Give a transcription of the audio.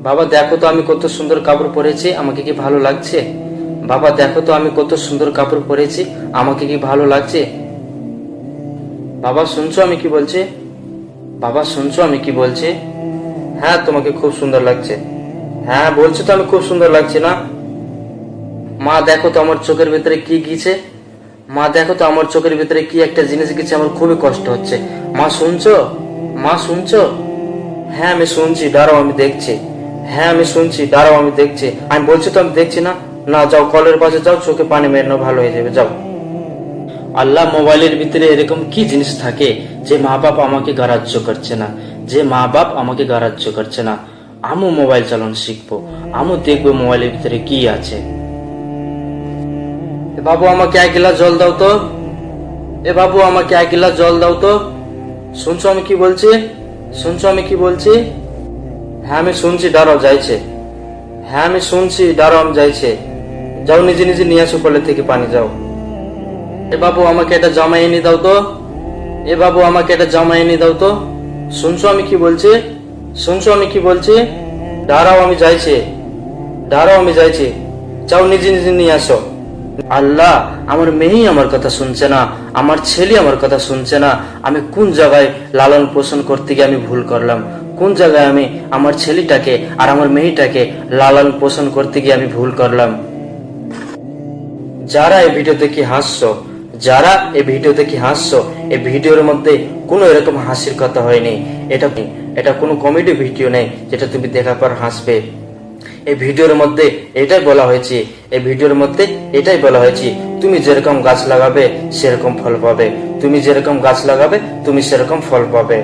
বাবা দেখো তো আমি কত সুন্দর কাপড় পরেছি, আমাকে কি ভালো লাগছে? বাবা দেখো তো আমি কত সুন্দর কাপড় পরেছি, আমাকে কি ভালো লাগছে? বাবা শুনছো আমি কি বলছি? বাবা শুনছো আমি কি বলছি? হ্যাঁ তোমাকে খুব সুন্দর লাগছে। হ্যাঁ বলছো তো আমি খুব সুন্দর লাগছে না? মা দেখো তো আমার চোখের ভিতরে কি গিয়েছে। মা দেখো তো আমার চোখের ভিতরে কি একটা জিনিস গেছে, আমার খুবই কষ্ট হচ্ছে। মা শুনছো? মা শুনছো? হ্যাঁ আমি শুনছি, দাঁড়াও আমি দেখছি। হ্যাঁ আমি শুনছি, দাঁড়াও আমি দেখছি। আমি বলছি তো আমি দেখছি না। না যাও কলের পাশে যাও, চোখে পানি মেরে নাও, ভালো হয়ে যাবে, যাও। আল্লাহ, মোবাইলের ভিতরে এরকম কি জিনিস থাকে যে মা বাপ আমাকে গ্রাহ্য করছে না, যে মা বাপ আমাকে গ্রাহ্য করছে না। আমিও মোবাইল চালানো শিখবো, আমিও দেখবো মোবাইলের ভিতরে কি আছে। এ বাবু আমাকে 1 গ্লাস জল দাও তো। এ বাবু আমাকে 1 গ্লাস জল দাও তো। শুনছো আমি কি বলছি? শুনছো আমি কি বলছি? হ্যাঁ আমি শুনছি, দাঁড়াও যাইছে। হ্যাঁ আমি শুনছি, দাঁড়াও আমি যাইছে। যাও নিজে নিজে নিয়ে আসো কলের থেকে পানি, যাও। এ বাবু আমাকে একটা জামা এনে দাও তো। এ বাবু আমাকে একটা জামা এনে দাও তো। শুনছো আমি কি বলছি? শুনছো আমি কি বলছি? দাঁড়াও আমি যাইছি, দাঁড়াও আমি যাইছি। যাও নিজে নিজে নিয়ে আসো। আল্লাহ, আমার মেয়েই আমার কথা শুনছে না, আমার ছেলে আমার কথা শুনছে না। আমি কোন জায়গায় লালন পোষণ করতে গিয়ে আমি ভুল করলাম? কোন জায়গায় আমি আমার ছেলেটাকে আর আমার মেয়েটাকে লালন পোষণ করতে গিয়ে আমি ভুল করলাম? যারা এই ভিডিওতে কি হাসছো, যারা এই ভিডিওতে কি হাসছো, এই ভিডিওর মধ্যে কোনো এরকম হাসির কথা হয়নি। এটা এটা কোনো কমেডি ভিডিও নেই যেটা তুমি দেখার পর হাসবে। এই ভিডিওর মধ্যে এটাই বলা হয়েছে, এই ভিডিওর মধ্যে এটাই বলা হয়েছে, তুমি যেরকম গাছ লাগাবে সেরকম ফল পাবে, তুমি যেরকম গাছ লাগাবে তুমি সেরকম ফল পাবে।